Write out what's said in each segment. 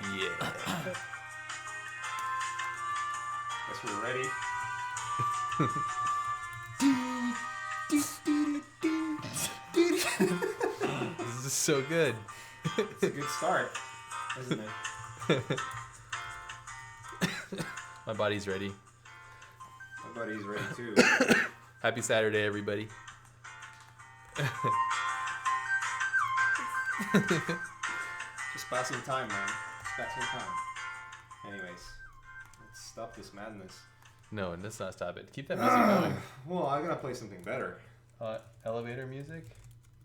Yeah. Guess we're ready. This is so good. It's a good start, isn't it? My body's ready. My buddy's ready too. Happy Saturday, everybody. Just passing time, man. Just passing time. Anyways, let's stop this madness. No, let's not stop it. Keep that music going. Well, I gotta play something better. Elevator music.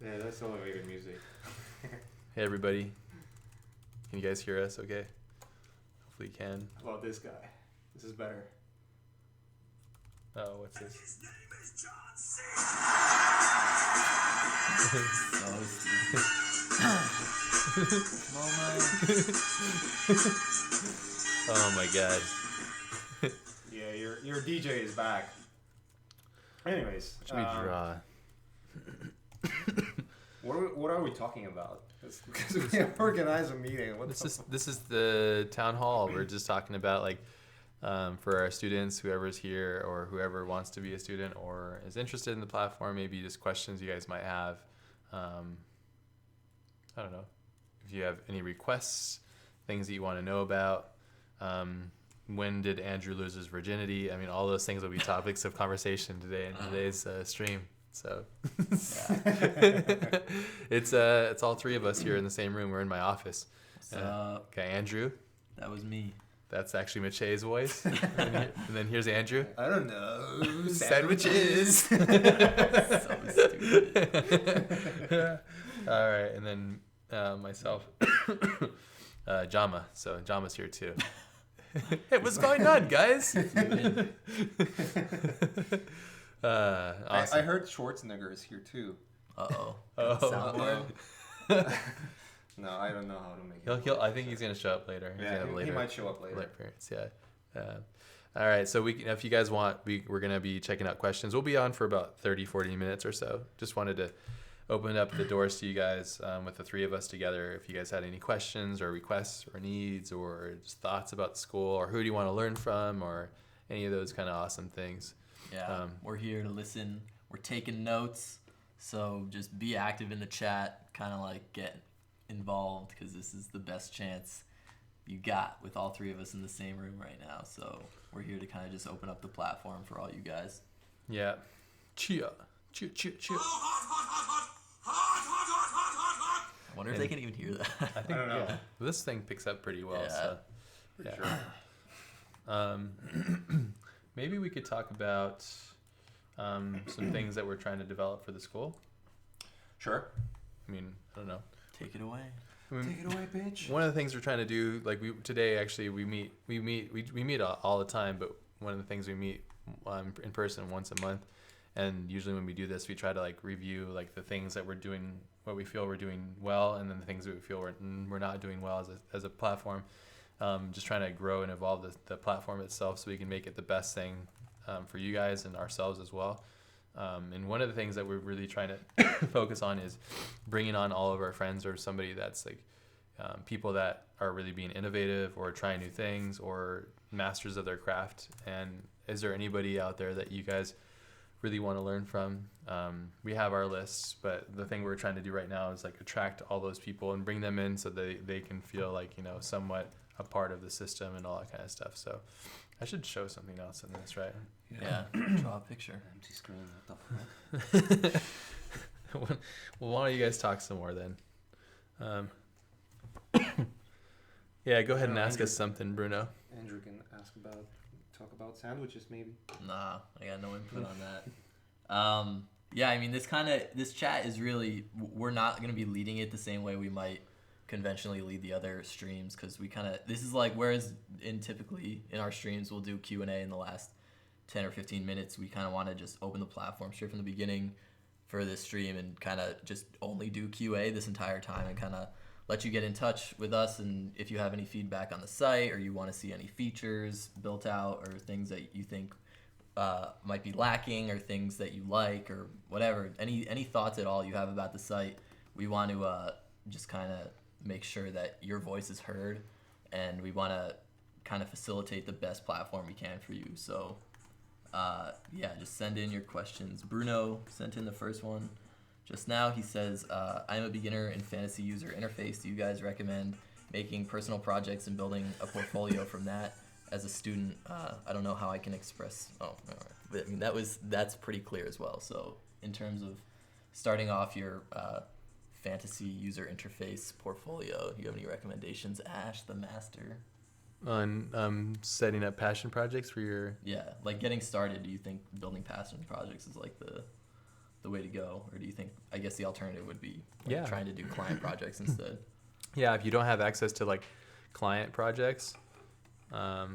Yeah, that's elevator music. Hey, everybody. Can you guys hear us okay? Hopefully you can. How about this guy? This is better. Oh, what's this? His name is John C. Oh my god. Yeah, your DJ is back. Anyways, Should we draw? what are we talking about? Because we organized a meeting. This is the town hall. We're just talking about like for our students, whoever's here or whoever wants to be a student or is interested in the platform, maybe just questions you guys might have. I don't know if you have any requests, things that you want to know about. When did Andrew lose his virginity? I mean, all those things will be topics of conversation today in today's stream. So it's all three of us here in the same room. We're in my office. What's up? Okay, Andrew. That was me. That's actually Mache's voice. And then here's Andrew. I don't know. Sandwiches. So stupid. All right, and then myself, Jama. So Jama's here too. Hey, what's going on, guys? Awesome. I heard Schwarzenegger is here too. Uh-oh. Oh. Soundboard? No, I don't know how to make it. I think he's gonna show up later. He's gonna have He later. might show up later. Late appearance, yeah. All right, so if you guys want, we're going to be checking out questions. We'll be on for about 30, 40 minutes or so. Just wanted to open up the doors to you guys with the three of us together. If you guys had any questions or requests or needs or just thoughts about the school or who do you want to learn from or any of those kind of awesome things. Yeah, we're here to listen. We're taking notes. So just be active in the chat, kind of like get involved because this is the best chance you got with all three of us in the same room right now. So we're here to kind of just open up the platform for all you guys. Yeah. Cheer. Cheer, cheer, cheer. I wonder if they can even hear that. I think, I don't know. yeah. This thing picks up pretty well. Yeah. So, Pretty yeah. Maybe we could talk about some things that we're trying to develop for the school. Sure. I mean, I don't know. Take it away. Take it away, bitch. One of the things we're trying to do, like today actually we meet all the time, but one of the things we meet in person once a month, and usually when we do this, we try to like review like the things that we're doing, what we feel we're doing well, and then the things that we feel we're not doing well as a platform. Just trying to grow and evolve the platform itself so we can make it the best thing for you guys and ourselves as well. And one of the things that we're really trying to focus on is bringing on all of our friends or somebody that's like people that are really being innovative or trying new things or masters of their craft. And is there anybody out there that you guys really want to learn from? We have our lists, but the thing we're trying to do right now is like attract all those people and bring them in so they can feel like, somewhat a part of the system and all that kind of stuff. So I should show something else in this, right? Yeah. Draw a picture. Empty screen. What the fuck? Well, why don't you guys talk some more then? Yeah, go ahead and ask us something, Bruno. Andrew can talk about sandwiches maybe. Nah, I got no input on that. Yeah, I mean, this chat is really, we're not going to be leading it the same way we might conventionally lead the other streams, because this is like, whereas typically in our streams we'll do Q&A in the last 10 or 15 minutes, we kind of want to just open the platform straight from the beginning for this stream and kind of just only do QA this entire time and kind of let you get in touch with us. And if you have any feedback on the site or you want to see any features built out or things that you think might be lacking or things that you like or whatever, any thoughts at all you have about the site, we want to just kind of make sure that your voice is heard and we want to kind of facilitate the best platform we can for you. So yeah, just send in your questions. Bruno sent in the first one just now. He says, I'm a beginner in fantasy user interface. Do you guys recommend making personal projects and building a portfolio from that? As a student, I don't know how I can express. Oh, all right. But, I mean, that's pretty clear as well. So in terms of starting off your fantasy user interface portfolio, do you have any recommendations, Ash, the master? On setting up passion projects for your. Yeah, like getting started. Do you think building passion projects is like the way to go, or do you think, I guess the alternative would be like trying to do client projects instead? Yeah, if you don't have access to like client projects, I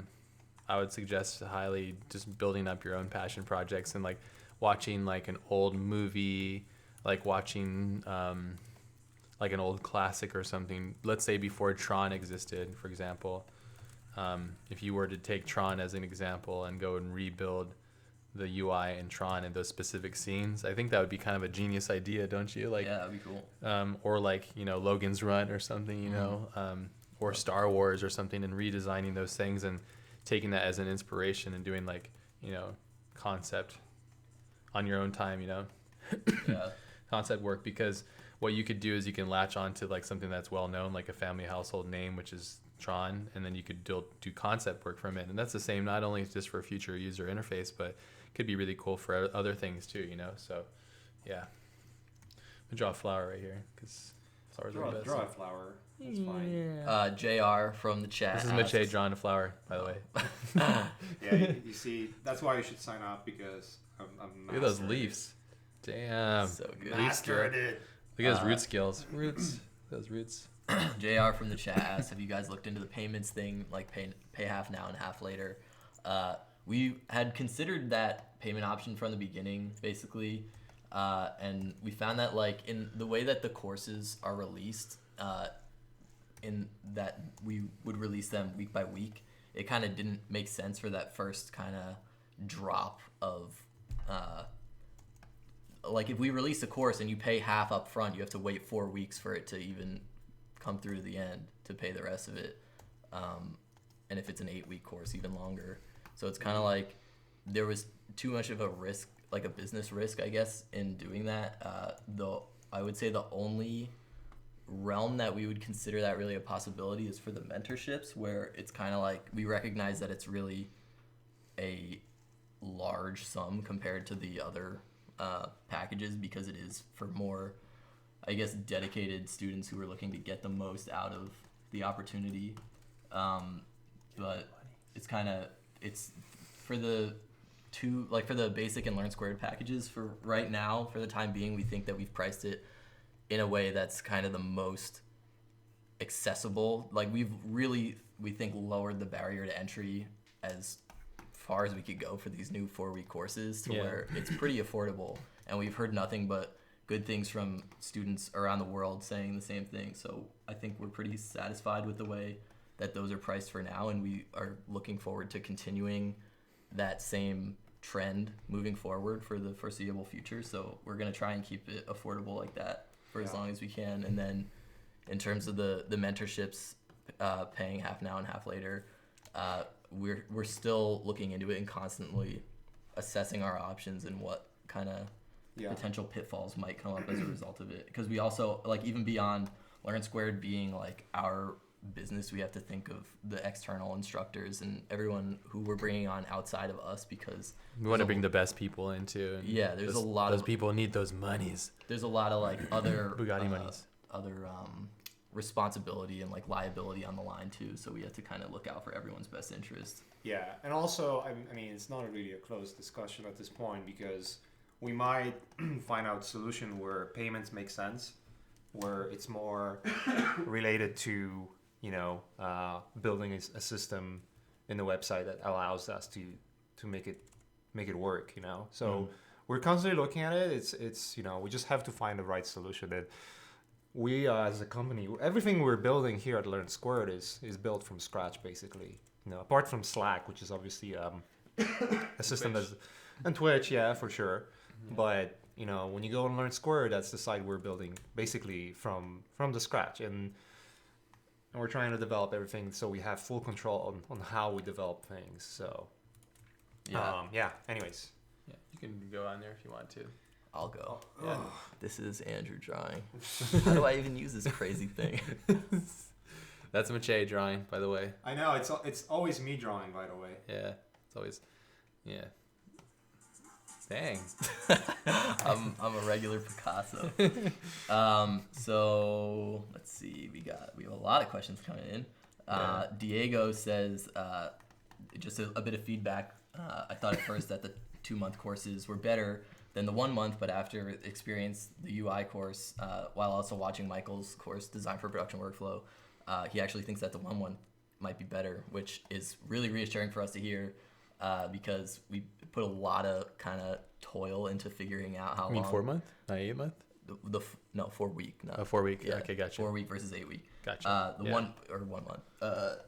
would suggest highly just building up your own passion projects and like watching like an old movie, like watching like an old classic or something. Let's say before Tron existed, for example. If you were to take Tron as an example and go and rebuild the UI in Tron and those specific scenes, I think that would be kind of a genius idea, don't you? Like, yeah, that'd be cool. Or like, you know, Logan's Run or something, you know, or Star Wars or something, and redesigning those things and taking that as an inspiration and doing like, you know, concept on your own time, you know, Yeah. concept work. Because what you could do is you can latch on to like something that's well known, like a family household name, which is Tron, and then you could do concept work from it. And that's the same not only just for future user interface, but could be really cool for other things too, you know. So yeah, I'm gonna draw a flower right here because flowers are the best. Draw a flower. That's fine. JR from the chat. This is Mache drawing a flower, by the way. Yeah, you see, that's why you should sign up, because I'm Look at those mastering leaves. Damn. So good. Leaf Mastered skill. it. Look at his root skills. Roots. Those roots. JR from the chat asked, have you guys looked into the payments thing, like pay half now and half later? We had considered that payment option from the beginning, basically, and we found that like in the way that the courses are released, in that we would release them week by week, it kind of didn't make sense for that first kind of drop of like if we release a course and you pay half up front, you have to wait 4 weeks for it to even come through to the end to pay the rest of it, and if it's an 8-week course, even longer. So it's kind of like there was too much of a risk, like a business risk, I guess, in doing that. Though I would say the only realm that we would consider that really a possibility is for the mentorships, where it's kind of like we recognize that it's really a large sum compared to the other packages, because it is for more, I guess, dedicated students who are looking to get the most out of the opportunity. But it's kind of, it's for the for the basic and Learn Squared packages for right now, for the time being, we think that we've priced it in a way that's kind of the most accessible. Like we've really, we think, lowered the barrier to entry as far as we could go for these new 4-week courses to where it's pretty affordable. And we've heard nothing but good things from students around the world saying the same thing. So I think we're pretty satisfied with the way that those are priced for now, and we are looking forward to continuing that same trend moving forward for the foreseeable future. So we're going to try and keep it affordable like that for as long as we can. And then in terms of the mentorships, paying half now and half later, we're still looking into it and constantly assessing our options and what kind of potential pitfalls might come up as a result of it. Because we also, like, even beyond Learn Squared being like our business, we have to think of the external instructors and everyone who we're bringing on outside of us, because we want to bring the best people into. And there's a lot those of people need those monies. There's a lot of like other Bugatti monies, other responsibility and like liability on the line too. So we have to kind of look out for everyone's best interest. Yeah, and also, I mean, it's not really a closed discussion at this point, because we might find out a solution where payments make sense, where it's more related to, you know, building a system in the website that allows us to make it work, you know. So we're constantly looking at it. It's you know, we just have to find the right solution. That we as a company, everything we're building here at Learn Squared is built from scratch, basically. You know, apart from Slack, which is obviously a system that's, and Twitch, yeah, for sure. But you know, when you go and Learn Squared, that's the site we're building basically from the scratch. And and we're trying to develop everything so we have full control on how we develop things. So Yeah, anyways, Yeah, you can go on there if you want to. I'll go. Yeah. This is Andrew drawing. How do I even use this crazy thing? That's Mache drawing, by the way. I know it's always me drawing, by the way. Yeah, it's always, yeah. Dang. I'm a regular Picasso. So let's see. We have a lot of questions coming in. Diego says just a bit of feedback. I thought at first that the 2-month courses were better than the 1 month, but after experience the UI course, while also watching Michael's course, Design for Production Workflow, he actually thinks that the 1 month might be better, which is really reassuring for us to hear. Because we put a lot of kind of toil into figuring out how You mean long. 4 month, not 8 month? No, 4 week. No. Oh, 4 week. Yeah, Okay, gotcha. 4 week versus 8 week. Gotcha. The Yeah. 1 month.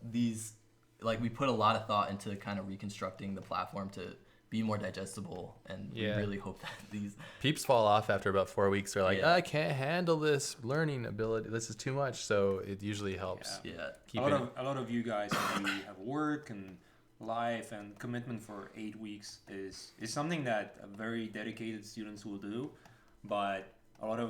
These, like, we put a lot of thought into kind of reconstructing the platform to be more digestible, and Yeah. we really hope that these. Peeps fall off after about 4 weeks. They're like, Yeah. I can't handle this learning ability. This is too much. So it usually helps. Yeah. A lot of you guys maybe have work and life, and commitment for 8 weeks is something that very dedicated students will do, but a lot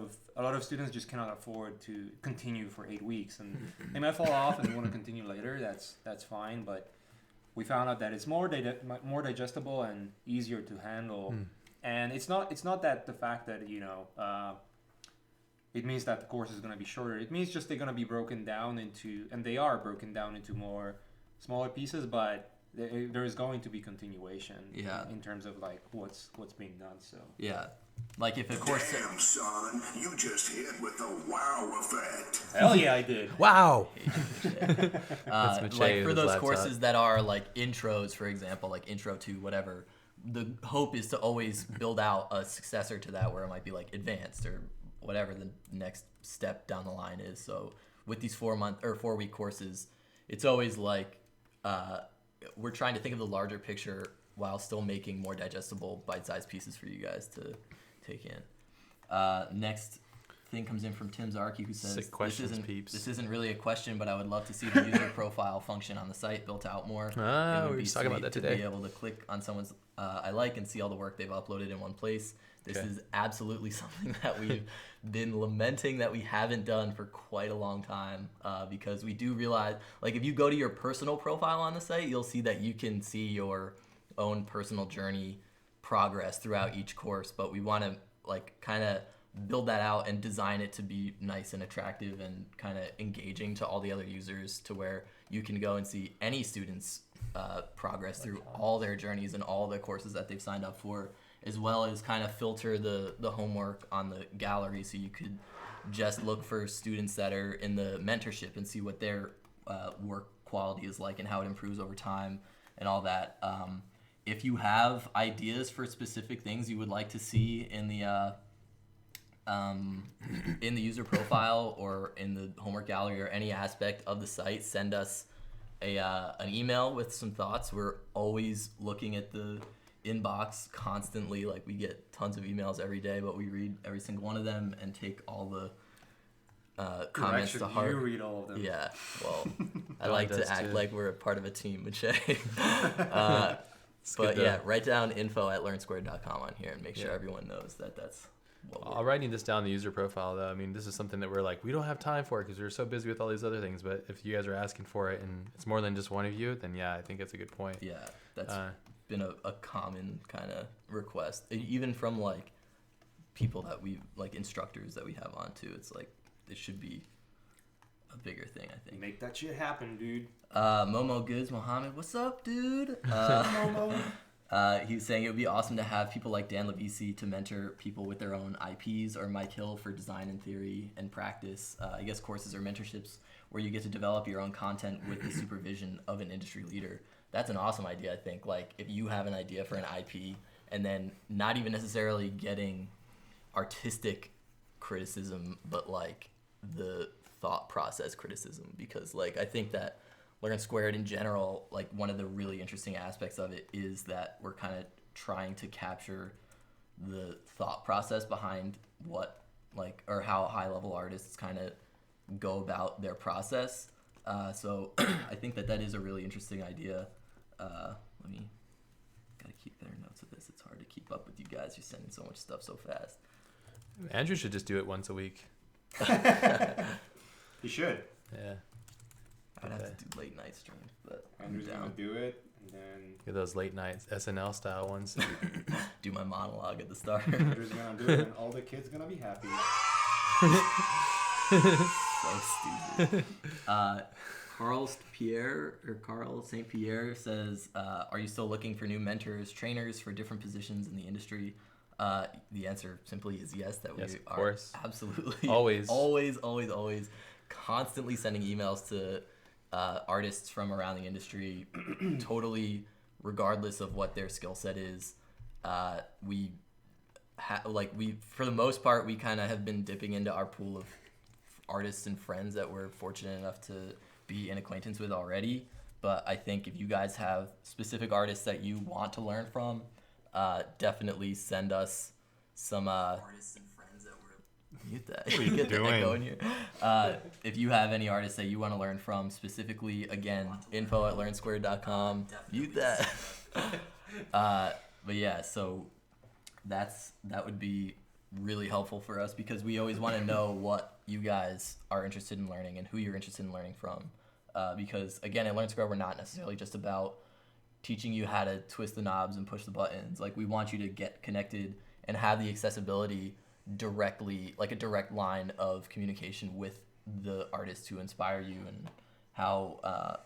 of students just cannot afford to continue for 8 weeks, and they might fall off and want to continue later. That's fine, but we found out that it's more digestible and easier to handle. And it's not that the fact that it means that the course is going to be shorter. It means just they're going to be broken down into, and they are broken down into more smaller pieces, but there is going to be continuation. Yeah. In terms of like what's being done. So Yeah. Like if a course. Damn, son, you just hit with the wow effect. hell yeah, I did. Wow. Like Mache for with his those laptop. courses that are like intros, for example, like intro to whatever, the hope is to always build out a successor to that where it might be like advanced or whatever the next step down the line is. So with these 4 week courses, it's always like we're trying to think of the larger picture while still making more digestible bite-sized pieces for you guys to take in. Next thing comes in from Tim Zarki, who says, Sick questions, this isn't, peeps. This isn't really a question, but I would love to see the user profile function on the site built out more. Ah, It would we were be just talking about sweet that to today. be able to click on someone's I like and see all the work they've uploaded in one place. This Okay. is absolutely something that we've been lamenting that we haven't done for quite a long time, because we do realize, like, if you go to your personal profile on the site, you'll see that you can see your own personal journey progress throughout each course, but we want to like kind of build that out and design it to be nice and attractive and kind of engaging to all the other users, to where you can go and see any student's progress through all their journeys and all the courses that they've signed up for, as well as kind of filter the homework on the gallery, so you could just look for students that are in the mentorship and see what their work quality is like and how it improves over time and all that. If you have ideas for specific things you would like to see in the user profile or in the homework gallery or any aspect of the site, send us an email with some thoughts. We're always looking at the inbox constantly. Like, we get tons of emails every day, but we read every single one of them and take all the comments to heart. You read all of them. Yeah, well, I God like to does act too. like we're a part of a team, Mache. It's But good yeah, though. write down info@learnsquared.com on here and make sure Yeah. everyone knows that that's what we're I'm writing this down in the user profile though. I mean, this is something that we're like, we don't have time for it because we're so busy with all these other things. But if you guys are asking for it and it's more than just one of you, then yeah, I think it's a good point. Yeah, that's Uh, been a common kind of request, even from like people that we like, instructors that we have on too. It's like it should be a bigger thing, I think. Make that shit happen, dude. Momo Goods Mohammed, what's up, dude? He was saying it would be awesome to have people like Dan Levisi to mentor people with their own IPs, or Mike Hill for design and theory and practice. I guess courses or mentorships where you get to develop your own content with the supervision of an industry leader. That's an awesome idea, I think. Like, if you have an idea for an IP and then not even necessarily getting artistic criticism, but like the thought process criticism, because like I think that Learn Squared in general, like one of the really interesting aspects of it is that we're kind of trying to capture the thought process behind what, like, or how high level artists kind of go about their process. So I think that is a really interesting idea. Let me gotta keep better notes of this. It's hard to keep up with you guys. You're sending so much stuff so fast. Andrew should just do it once a week. He should. Yeah. I'd have to do late night streams, but Andrew's I'm gonna down. do it, and then Get those late nights SNL style ones. Do my monologue at the start. Andrew's gonna do it, and all the kids gonna be happy. So stupid. Carl St. Pierre says, "Are you still looking for new mentors, trainers for different positions in the industry?" The answer simply is yes. That Yes, we of are course. absolutely Always. always, constantly sending emails to artists from around the industry, totally regardless of what their skill set is. We for the most part, we kind of have been dipping into our pool of artists and friends that we're fortunate enough to be in acquaintance with already. But I think if you guys have specific artists that you want to learn from, definitely send us some artists and friends that we're mute that. What are you Get the doing? echo in here. If you have any artists that you want to learn from, specifically, again, info@learnsquared.com. Mute that. But yeah, so that would be really helpful for us because we always want to know what you guys are interested in learning and who you're interested in learning from. Because again, at Learn Square, we're not necessarily just about teaching you how to twist the knobs and push the buttons. Like, we want you to get connected and have the accessibility directly, like a direct line of communication with the artists who inspire you, and how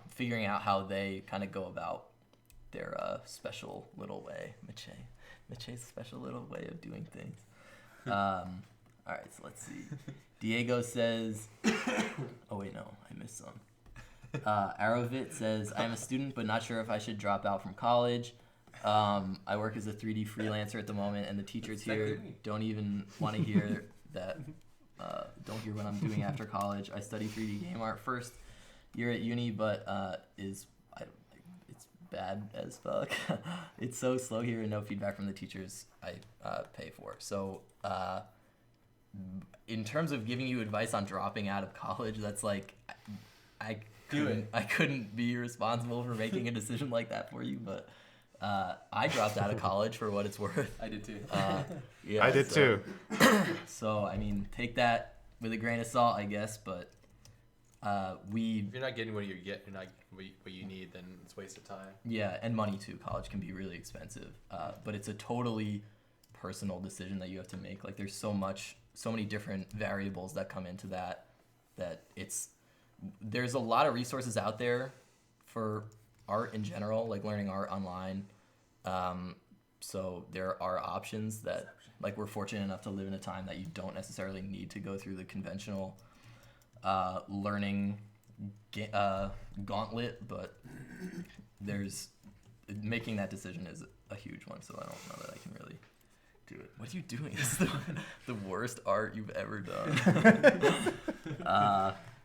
figuring out how they kind of go about their special little way. Miche's special little way of doing things. All right, so let's see. Diego says, oh wait, no, I missed some. Arovit says, I am a student, but not sure if I should drop out from college. I work as a 3D freelancer at the moment, and the teachers here don't even want to hear that. Don't hear what I'm doing after college. I study 3D game art first year at uni, but it's bad as fuck. It's so slow here, and no feedback from the teachers I pay for. So in terms of giving you advice on dropping out of college, that's like I couldn't be responsible for making a decision like that for you, but I dropped out of college for what it's worth. I did too. Yeah, I did too. So I mean, take that with a grain of salt, I guess. But If you're not getting what you're not what you need, then it's a waste of time. yeah, and money too. College can be really expensive, but it's a totally personal decision that you have to make. Like, there's so many different variables that come into that there's a lot of resources out there for art in general, like learning art online. So there are options that, like, we're fortunate enough to live in a time that you don't necessarily need to go through the conventional learning gauntlet, but making that decision is a huge one, so I don't know that I can really do it. What are you doing? This is the worst art you've ever done.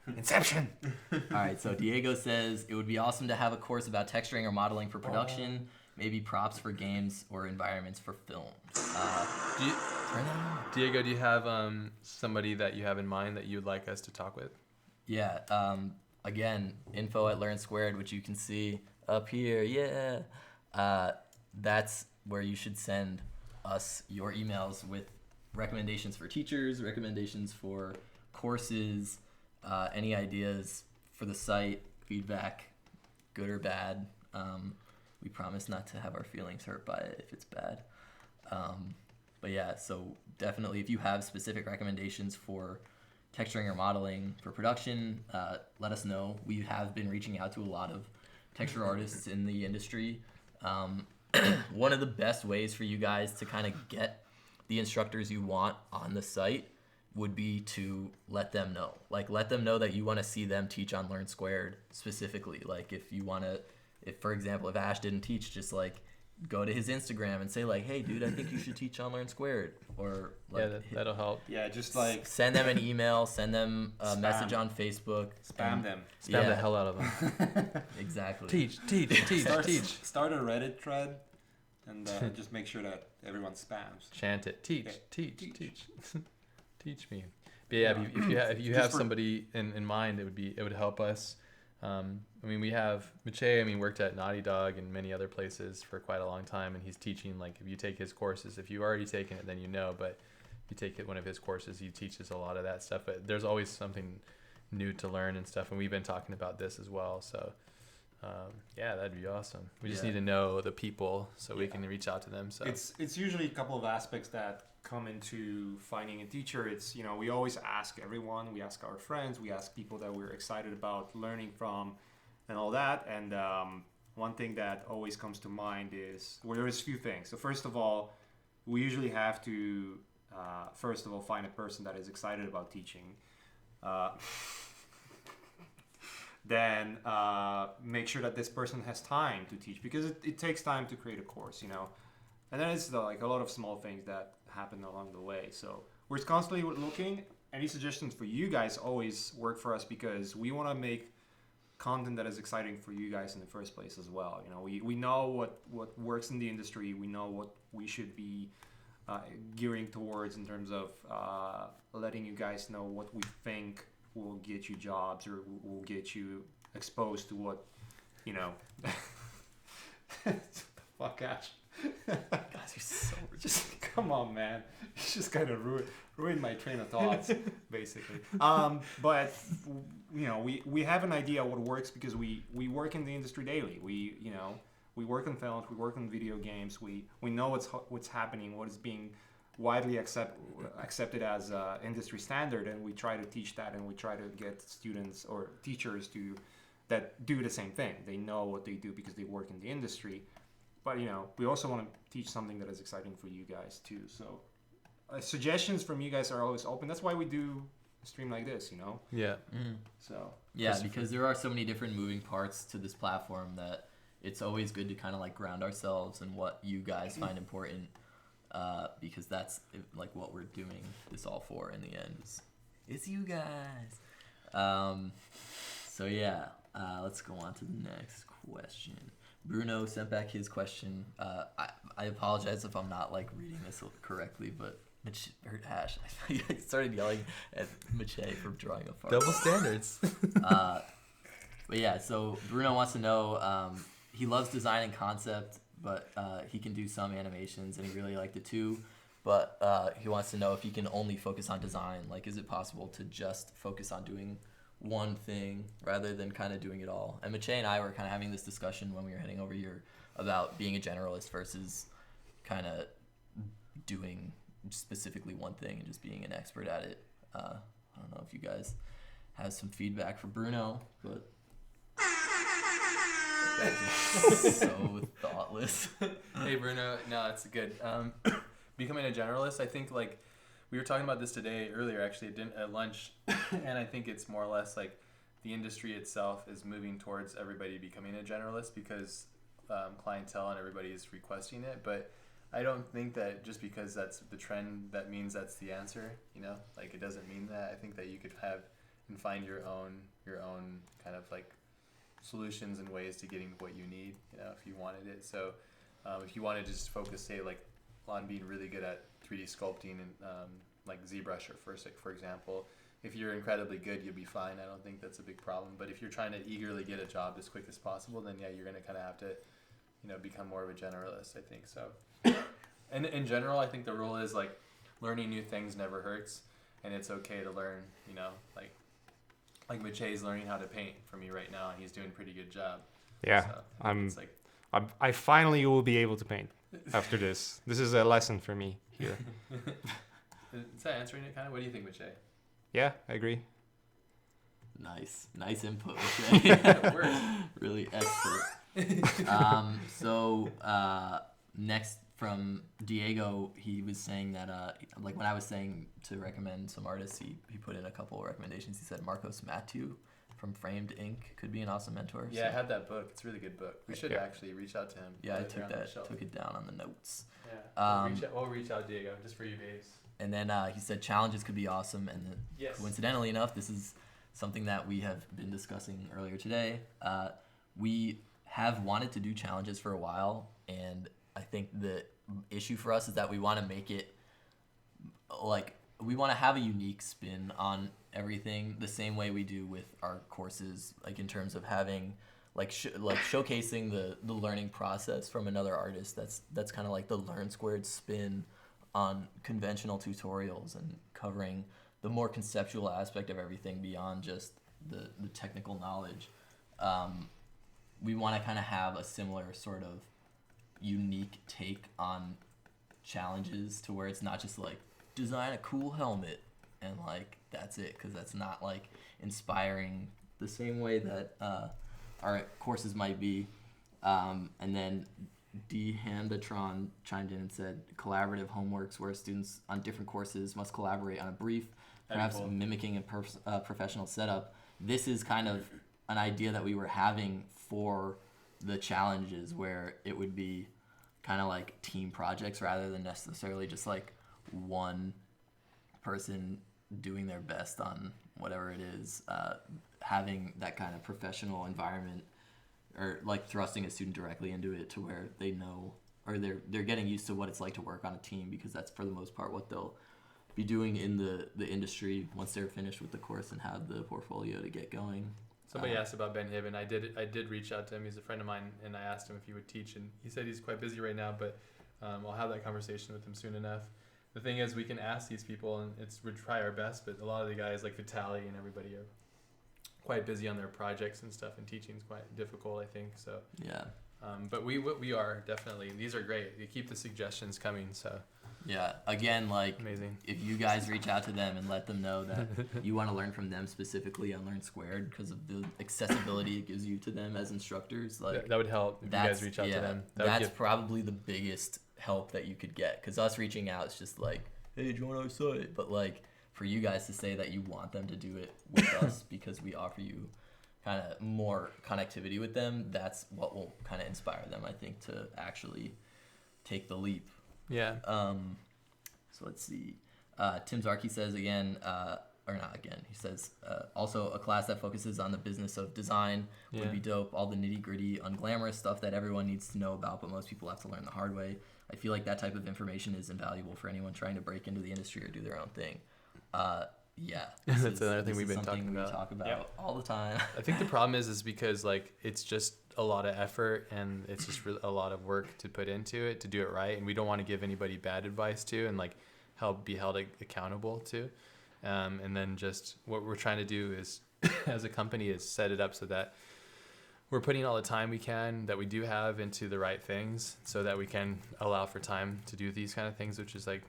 Inception. All right, so Diego says, it would be awesome to have a course about texturing or modeling for production, maybe props for games or environments for film. Do you, Diego, do you have somebody that you have in mind that you'd like us to talk with? Yeah, again, info@learnsquared, which you can see up here, yeah. That's where you should send us your emails with recommendations for teachers, recommendations for courses, any ideas for the site, feedback, good or bad. We promise not to have our feelings hurt by it if it's bad. But yeah, so definitely if you have specific recommendations for texturing or modeling for production, let us know. We have been reaching out to a lot of texture artists in the industry. One of the best ways for you guys to kind of get the instructors you want on the site would be to let them know. Like, let them know that you want to see them teach on Learn Squared specifically. Like, if you want to, for example, if Ash didn't teach, just like go to his Instagram and say like, hey dude, I think you should teach on Learn Squared. Or like, Yeah, that'll help. Yeah, just like send them an email, send them a Spam. message on Facebook. spam them. Spam the hell out of them. Exactly. Teach. Start a Reddit thread, and just make sure that everyone spams. Chant it. Teach. Yeah. Teach me. But yeah, if you Just have for- somebody in mind, it would help us. I mean, we have Mache. I mean, worked at Naughty Dog and many other places for quite a long time, and he's teaching. Like, if you take his courses, if you've already taken it, then you know. But if you take one of his courses, he teaches a lot of that stuff. But there's always something new to learn and stuff. And we've been talking about this as well. So, yeah, that'd be awesome. We just Yeah. need to know the people so we Yeah. can reach out to them. So It's usually a couple of aspects that come into finding a teacher. It's, we always ask everyone, we ask our friends, we ask people that we're excited about learning from and all that. And one thing that always comes to mind is, well, there's a few things. So first of all, we usually have to first of all find a person that is excited about teaching. Then make sure that this person has time to teach, because it takes time to create a course, and then it's like a lot of small things that happen along the way. So we're constantly looking. Any suggestions for you guys always work for us, because we want to make content that is exciting for you guys in the first place as well. We know what works in the industry. We know what we should be gearing towards in terms of letting you guys know what we think will get you jobs or will get you exposed to what, fuck, Ash. Guys, you're so Just come on, man. It's just kind of ruined my train of thoughts, basically. But we have an idea what works, because we work in the industry daily. We work on films, we work on video games. We know what's happening, what is being widely accepted as industry standard, and we try to teach that, and we try to get students or teachers that do the same thing. They know what they do because they work in the industry. But we also want to teach something that is exciting for you guys too. So suggestions from you guys are always open. That's why we do a stream like this, yeah. So Yeah, because there are so many different moving parts to this platform that it's always good to kind of like ground ourselves in what you guys find important, because that's like what we're doing this all for in the end. It's you guys. So yeah, let's go on to the next question. Bruno sent back his question. I apologize if I'm not like reading this correctly, but Ash, I started yelling at Mache for drawing a fart. Double standards. But yeah, so Bruno wants to know, he loves design and concept, but he can do some animations, and he really liked it too. But he wants to know if he can only focus on design. Like, is it possible to just focus on doing one thing rather than kind of doing it all? And Mache and I were kind of having this discussion when we were heading over here about being a generalist versus kind of doing specifically one thing and just being an expert at it. I don't know if you guys have some feedback for Bruno, but so thoughtless. Hey Bruno, no, it's good. Becoming a generalist, I think like we were talking about this earlier actually at lunch, and I think it's more or less like the industry itself is moving towards everybody becoming a generalist because clientele and everybody is requesting it. But I don't think that just because that's the trend that means that's the answer. Like it doesn't mean that. I think that you could have and find your own kind of like solutions and ways to getting what you need, if you wanted it. So if you want to just focus, say, like on being really good at 3D sculpting and like ZBrush or for example, if you're incredibly good, you'll be fine. I don't think that's a big problem. But if you're trying to eagerly get a job as quick as possible, then yeah, you're going to kind of have to, become more of a generalist, I think. So, and in general, I think the rule is like learning new things never hurts, and it's okay to learn, like Mache's learning how to paint for me right now, and he's doing a pretty good job. Yeah, It's like, I finally will be able to paint after this. This is a lesson for me here. is that answering it kind of? What do you think, Mache? Yeah, I agree. Nice input, Mache. It works. Really expert. So next from Diego, he was saying that like when I was saying to recommend some artists, he put in a couple of recommendations. He said Marcos Mathieu from Framed Ink could be an awesome mentor. Yeah, I had that book. It's a really good book. We should Yeah. actually reach out to him. Yeah, I Right there on the shelf. took it down on the notes. Yeah, we'll reach out, Diego, just for you, babes. And then he said challenges could be awesome. And then Yes. coincidentally enough, this is something that we have been discussing earlier today. We have wanted to do challenges for a while, and I think the issue for us is that we want to make it like we want to have a unique spin on everything, the same way we do with our courses, like in terms of having like showcasing the learning process from another artist. That's kind of like the Learn Squared spin on conventional tutorials and covering the more conceptual aspect of everything beyond just the technical knowledge. We want to kind of have a similar sort of unique take on challenges, to where it's not just like design a cool helmet and like that's it, because that's not like inspiring the same way that our courses might be. And then D Handatron chimed in and said collaborative homeworks where students on different courses must collaborate on a brief, perhaps mimicking a professional setup. This is kind of an idea that we were having for the challenges, where it would be kind of like team projects rather than necessarily just like one person doing their best on whatever it is. Having that kind of professional environment, or like thrusting a student directly into it to where they know, or they're getting used to what it's like to work on a team, because that's for the most part what they'll be doing in the industry once they're finished with the course and have the portfolio to get going. Somebody asked about Ben Hibben. I did reach out to him. He's a friend of mine, and I asked him if he would teach, and he said he's quite busy right now, but I'll have that conversation with him soon enough. The thing is, we can ask these people, and we try our best, but a lot of the guys like Vitaly and everybody are quite busy on their projects and stuff, and teaching's quite difficult, I think. So Yeah. But we are definitely, these are great. You keep the suggestions coming, so Yeah. Again, like amazing. if you guys reach out to them and let them know that you want to learn from them specifically on Learn Squared because of the accessibility it gives you to them as instructors, like That would help if you guys reach out to them. That's probably the biggest help that you could get, because us reaching out is just like, hey, do you want to say it? But like for you guys to say that you want them to do it with us because we offer you kind of more connectivity with them, that's what will kind of inspire them, I think, to actually take the leap. Yeah. So let's see. Tim Zarki says again, or not again, he says, also a class that focuses on the business of design would be dope. All the nitty gritty, unglamorous stuff that everyone needs to know about, but most people have to learn the hard way. I feel like that type of information is invaluable for anyone trying to break into the industry or do their own thing. Yeah. That's another thing we've been talking about. We talk about all the time. I think the problem is because like it's just a lot of effort, and it's just a lot of work to put into it to do it right, and we don't want to give anybody bad advice to, and like be held accountable to. And then just what we're trying to do is as a company is set it up so that we're putting all the time we can that we do have into the right things, so that we can allow for time to do these kind of things, which is like,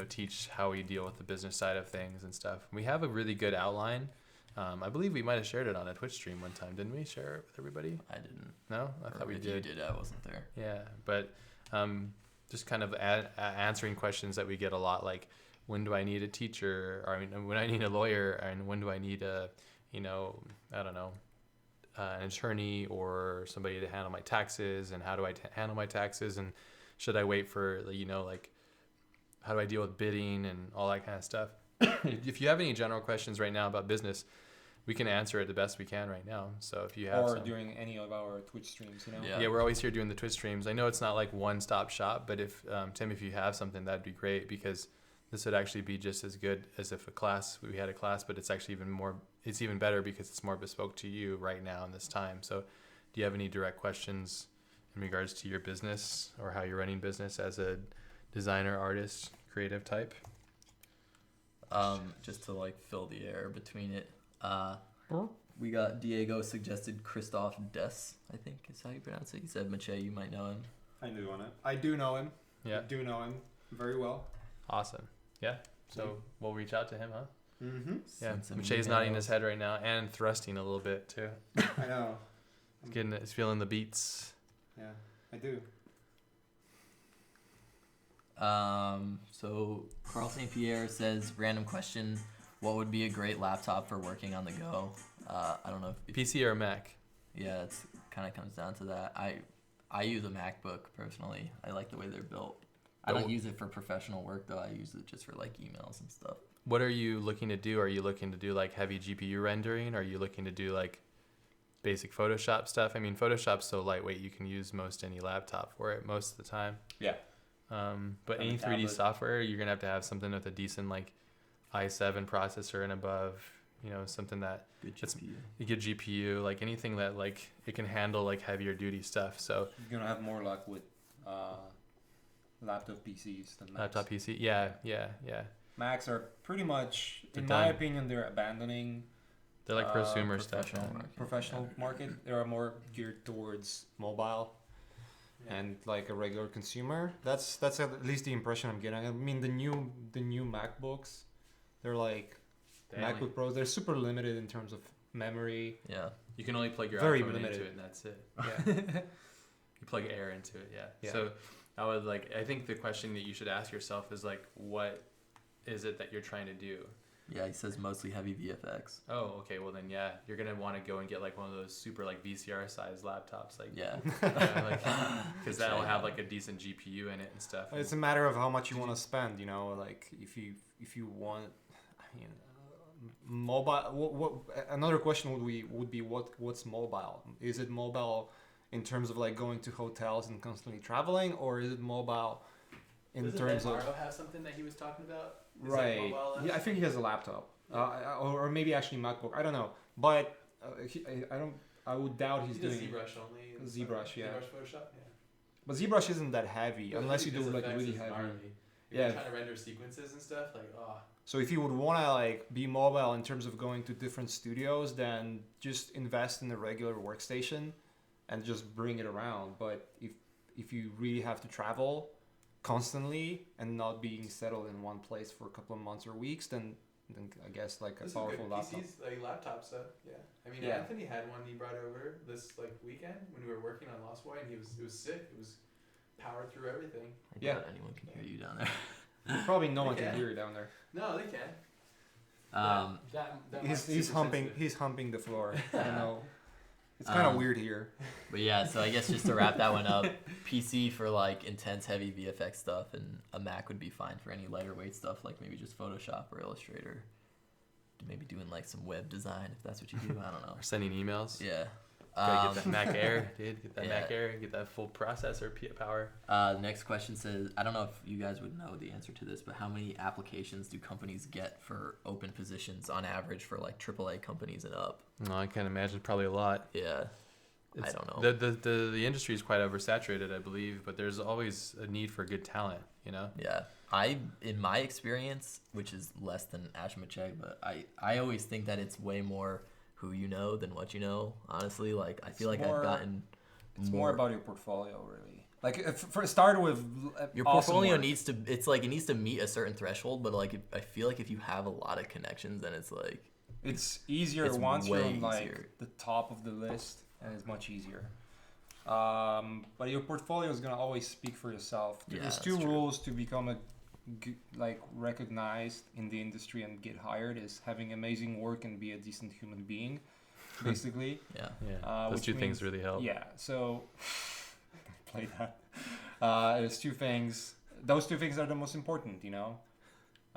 teach how we deal with the business side of things and stuff. We have a really good outline. I believe we might have shared it on a Twitch stream one time. Didn't we share it with everybody? I didn't. No? I thought we If did. you did, I wasn't there. Yeah, but just kind of answering questions that we get a lot, like when do I need a teacher, or when I need a lawyer, and when do I need a, I don't know, an attorney or somebody to handle my taxes, and how do I handle my taxes, and should I wait for, like how do I deal with bidding and all that kind of stuff. If you have any general questions right now about business, we can answer it the best we can right now. So if you have during any of our Twitch streams, Yeah, we're always here doing the Twitch streams. I know it's not like one-stop shop, but if Tim, if you have something, that'd be great, because this would actually be just as good as if we had a class, but it's actually it's even better because it's more bespoke to you right now in this time. So do you have any direct questions in regards to your business or how you're running business as a designer, artist, creative type? Just to like fill the air between it. We got Diego suggested Christoph Des, I think is how you pronounce it. He said, Mache, you might know him. I do know him. Yeah. I do know him very well. Awesome. Yeah. So we'll reach out to him, huh? Mm-hmm. Yeah. Send some Mache's nodding emails. his head right now and thrusting a little bit too. I know. He's feeling the beats. Yeah, I do. So Carl St. Pierre says, random question, what would be a great laptop for working on the go? I don't know if PC or Mac? yeah, it's kind of comes down to that. I use a MacBook personally. I like the way they're built. I don't use it for professional work though. I use it just for like emails and stuff. What are you looking to do? Are you looking to do like heavy GPU rendering? Are you looking to do like basic Photoshop stuff? I mean, Photoshop's so lightweight, you can use most any laptop for it most of the time. Yeah. But On any the 3D tablet. software, you're gonna have to have something with a decent like i7 processor and above. You know, something that Good It's- GPU. you get GPU, like anything that like it can handle like heavier duty stuff. So You're gonna have more luck with laptop PCs than Macs. laptop PC, yeah. Macs are pretty much, They're in my done. opinion, they're abandoning They're like prosumer stuff. professional now. market. professional market. They are more geared towards mobile and like a regular consumer. That's at least the impression I'm getting. I mean, the new MacBooks, they're like They only- MacBook Pros. They're super limited in terms of memory. Yeah. You can only plug your Very iPhone limited. into it, and that's it. Yeah. You plug air into it, yeah. Yeah. So I would like. I think the question that you should ask yourself is like, what is it that you're trying to do? Yeah, he says mostly heavy VFX. Oh, okay. Well, then, yeah, you're gonna want to go and get like one of those super like VCR sized laptops, like Yeah. because that'll have like a decent GPU in it and stuff. It's a matter of how much you want to spend. You know, like if you want, I mean, mobile. What another question would be what's mobile? Is it mobile in terms of like going to hotels and constantly traveling, or is it mobile in terms of have something that he was talking about? right? Yeah, I think he has a laptop, or maybe actually MacBook. I don't know, but I don't. I would doubt he's doing. ZBrush only. ZBrush, yeah. ZBrush Photoshop, yeah. But ZBrush isn't that heavy unless you do like really heavy. If Yeah. you're trying to render sequences and stuff, like So if you would want to like be mobile in terms of going to different studios, then just invest in a regular workstation and just bring it around. But if you really have to travel constantly and not being settled in one place for a couple of months or weeks, then I guess like a powerful laptop. PCs, like laptop stuff. Yeah, I mean Yeah. Anthony had one he brought over this like weekend when we were working on Lost Boy, and it was sick. It was powered through everything. I Yeah. doubt anyone can hear you down there. Probably no one Okay. can hear you down there. No, they can. That He's humping the floor. I know. It's kind of weird here. But yeah, so I guess just to wrap that one up, PC for like intense heavy VFX stuff, and a Mac would be fine for any lighter weight stuff like maybe just Photoshop or Illustrator. Maybe doing like some web design if that's what you do. I don't know. Or sending emails. Yeah. Gotta get that Mac Air, dude. Get that yeah. Mac Air. Get that full processor power. The next question says, I don't know if you guys would know the answer to this, but how many applications do companies get for open positions on average for like AAA companies and up? No, I can't imagine. Probably a lot. Yeah. I It's- don't know. The industry is quite oversaturated, I believe, but there's always a need for good talent. You know. Yeah. In my experience, which is less than Ashmacheg, but I always think that it's way more who you know than what you know. Honestly, like I feel like more- I've gotten It's more about your portfolio, really. Like for start with your awesome portfolio work. needs to. It's like it needs to meet a certain threshold, but like I feel like if you have a lot of connections, then it's like It's easier It's once you're way on like easier. the top of the list, and it's much easier. But your portfolio is gonna always speak for yourself. Yeah, There's that's two true. rules to become like recognized in the industry and get hired: is having amazing work and be a decent human being, basically. yeah. Yeah. Those Which two things means- really help. Yeah. So play that. There's two things. Those two things are the most important, you know.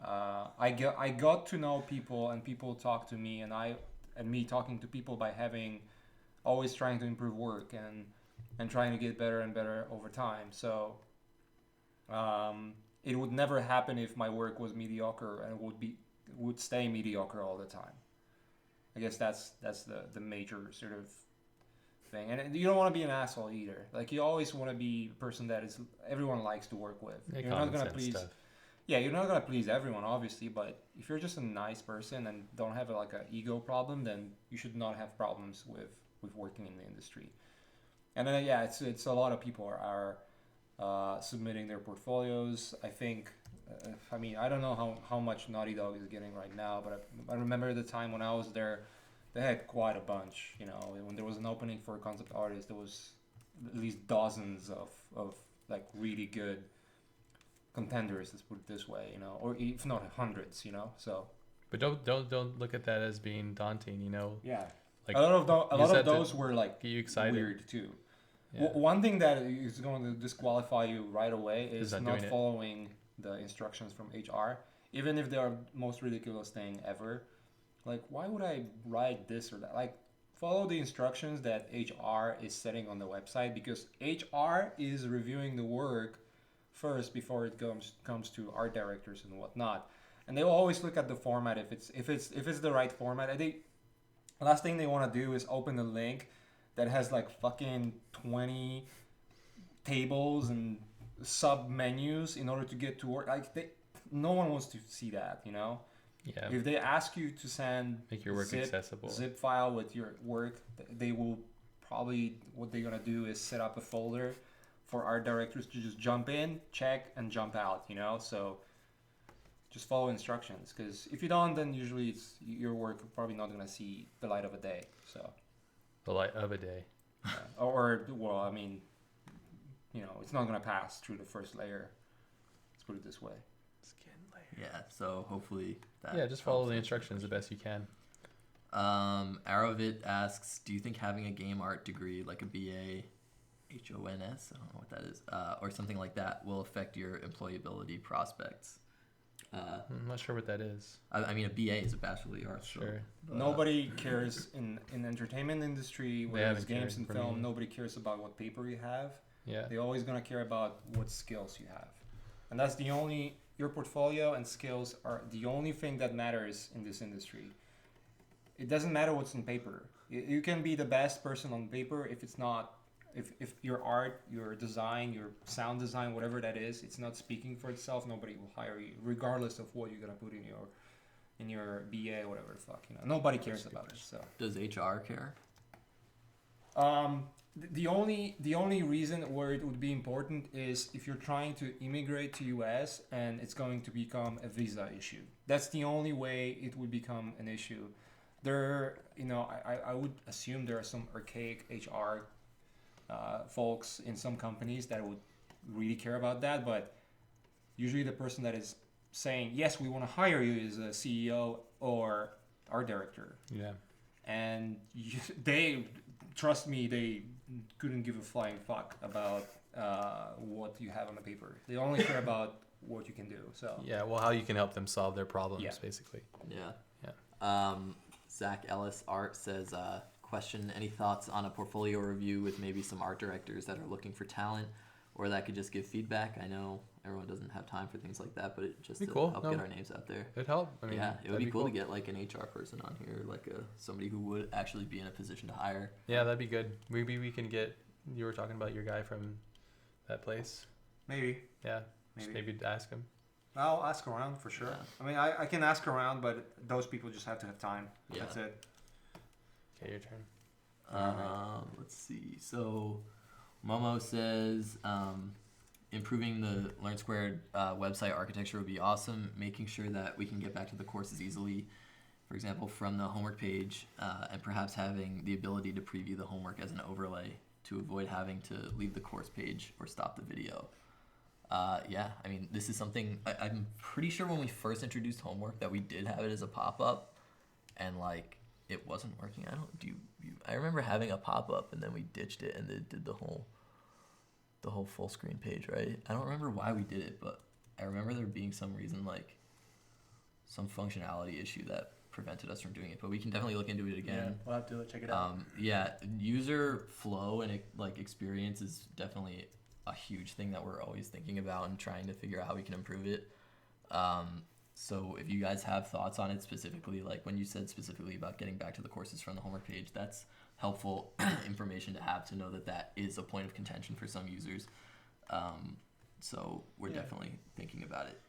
I got to know people, and people talk to me, and me talking to people by having always trying to improve work and trying to get better and better over time. So it would never happen if my work was mediocre and would stay mediocre all the time. I guess that's the major sort of thing. And you don't want to be an asshole either. Like you always want to be a person that is everyone likes to work with. Yeah, You're not common gonna sense please. stuff. Yeah, you're not gonna please everyone, obviously. But if you're just a nice person and don't have like an ego problem, then you should not have problems with working in the industry. And then yeah, it's a lot of people are submitting their portfolios. I think. I mean, I don't know how much Naughty Dog is getting right now, but I remember the time when I was there, they had quite a bunch. You know, when there was an opening for a concept artist, there was at least dozens of like really good contenders. Let's put it this way, you know, or if not hundreds, you know. So But don't look at that as being daunting. You know, yeah, like a lot you of said to those were like get you excited. weird too. Yeah. One thing that is going to disqualify you right away is not not doing it. following the instructions from HR, even if they are most ridiculous thing ever. Like, why would I write this or that? Like, follow the instructions that HR is setting on the website, because HR is reviewing the work first before it comes to art directors and whatnot. and they'll always look at the format if it's the right format. Last thing they want to do is open a link that has like fucking 20 tables and sub menus in order to get to work. No one wants to see that, you know. Yeah. If they ask you to send Make your work accessible. zip file with your work, they will probably, what they're gonna do is set up a folder for art directors to just jump in, check, and jump out, you know. So just follow instructions, because if you don't, then usually your work probably not gonna see the light of a day. So The light of a day. or well, I mean, you know, it's not gonna pass through the first layer. Let's put it this way. Skin layer. Yeah, so hopefully that Yeah, just follow helps the answer instructions the question. best you can. Arovit asks, do you think having a game art degree like a BA, HONS, I don't know what that is, or something like that will affect your employability prospects? I'm not sure what that is. I mean, a BA is a Bachelor of Arts. Sure. So, Nobody cares in the entertainment industry, whether it's haven't games cared and for film. me. Nobody cares about what paper you have. Yeah. They're always gonna care about what skills you have, and that's the only. Your portfolio and skills are the only thing that matters in this industry. It doesn't matter what's on paper. You can be the best person on paper if it's not. If your art, your design, your sound design, whatever that is, it's not speaking for itself, nobody will hire you, regardless of what you're gonna put in your BA or whatever the fuck, you know. Nobody cares about it. So does HR care? the only reason where it would be important is if you're trying to immigrate to US and it's going to become a visa issue. That's the only way it would become an issue. There, you know, I would assume there are some archaic HR folks in some companies that would really care about that, but usually the person that is saying, yes, we want to hire you is a CEO or art director. Yeah. And they, trust me, they couldn't give a flying fuck about what you have on the paper. They only care about what you can do. So Yeah. Well, how you can help them solve their problems, Yeah. basically. Yeah. Yeah. Zach Ellis Art says, question, any thoughts on a portfolio review with maybe some art directors that are looking for talent or that could just give feedback? I know everyone doesn't have time for things like that, but it just Be to cool. help No. get our names out there. It'd help. I mean, Yeah, it would that'd be cool to get like an HR person on here, like somebody who would actually be in a position to hire. Yeah, that'd be good. Maybe we can get. You were talking about your guy from that place. maybe. Yeah. Just maybe ask him. I'll ask around for sure. Yeah. I mean, I can ask around, but those people just have to have time. Yeah. That's it. Okay, your turn. Let's see. So, Momo says, improving the Learn Squared website architecture would be awesome. Making sure that we can get back to the courses easily, for example, from the homework page, and perhaps having the ability to preview the homework as an overlay to avoid having to leave the course page or stop the video. Yeah, I mean, this is something I'm pretty sure when we first introduced homework that we did have it as a pop-up, and like it wasn't working. I remember having a pop-up and then we ditched it and it did the whole full screen page, right? I don't remember why we did it, but I remember there being some reason, like some functionality issue that prevented us from doing it. But we can definitely look into it again. we'll have to check it out. Yeah, user flow and like experience is definitely a huge thing that we're always thinking about and trying to figure out how we can improve it. So if you guys have thoughts on it specifically, like when you said specifically about getting back to the courses from the homework page, that's helpful information to have to know that that is a point of contention for some users. So we're definitely thinking about it.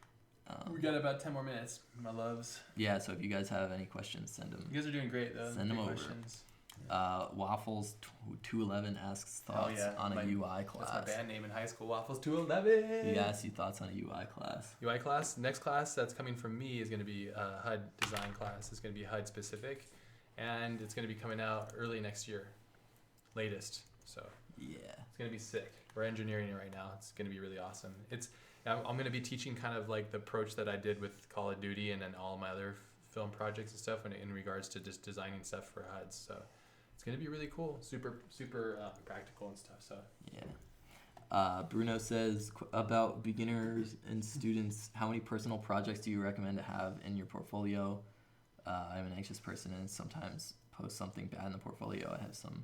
We got about 10 more minutes, my loves. Yeah, so if you guys have any questions, send them. You guys are doing great, though. Send them Good over. questions. Waffles 211 asks thoughts on a UI class. That's my band name in high school, Waffles 211. He asked you thoughts on a UI class. UI class. Next class that's coming from me is going to be a HUD design class. It's going to be HUD specific, and it's going to be coming out early next year, latest. So Yeah. it's going to be sick. We're engineering it right now. It's going to be really awesome. I'm going to be teaching kind of like the approach that I did with Call of Duty and then all my other film projects and stuff in regards to just designing stuff for HUDs. So it's going to be really cool, super practical and stuff. So Yeah. Bruno says about beginners and students, how many personal projects do you recommend to have in your portfolio? I'm an anxious person and sometimes post something bad in the portfolio. I have some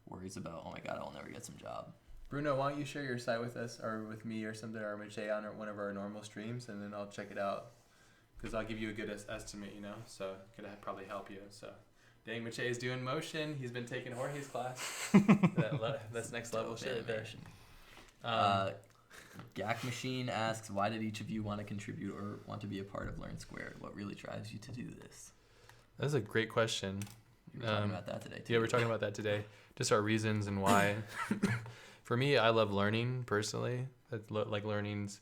worries about, oh my God, I'll never get some job. Bruno, why don't you share your site with us or with me or something, or Jay on one of our normal streams, and then I'll check it out. because I'll give you a good estimate, you know. So could probably help you. So, dang, Mache is doing motion. He's been taking Jorge's class. That's next level shit right there. Animation. Um, Gak Machine asks, why did each of you want to contribute or want to be a part of Learn Squared? What really drives you to do this? That's a great question. We were talking about that today too. Yeah, we're talking about that today. Just our reasons and why. For me, I love learning personally. Like learning's,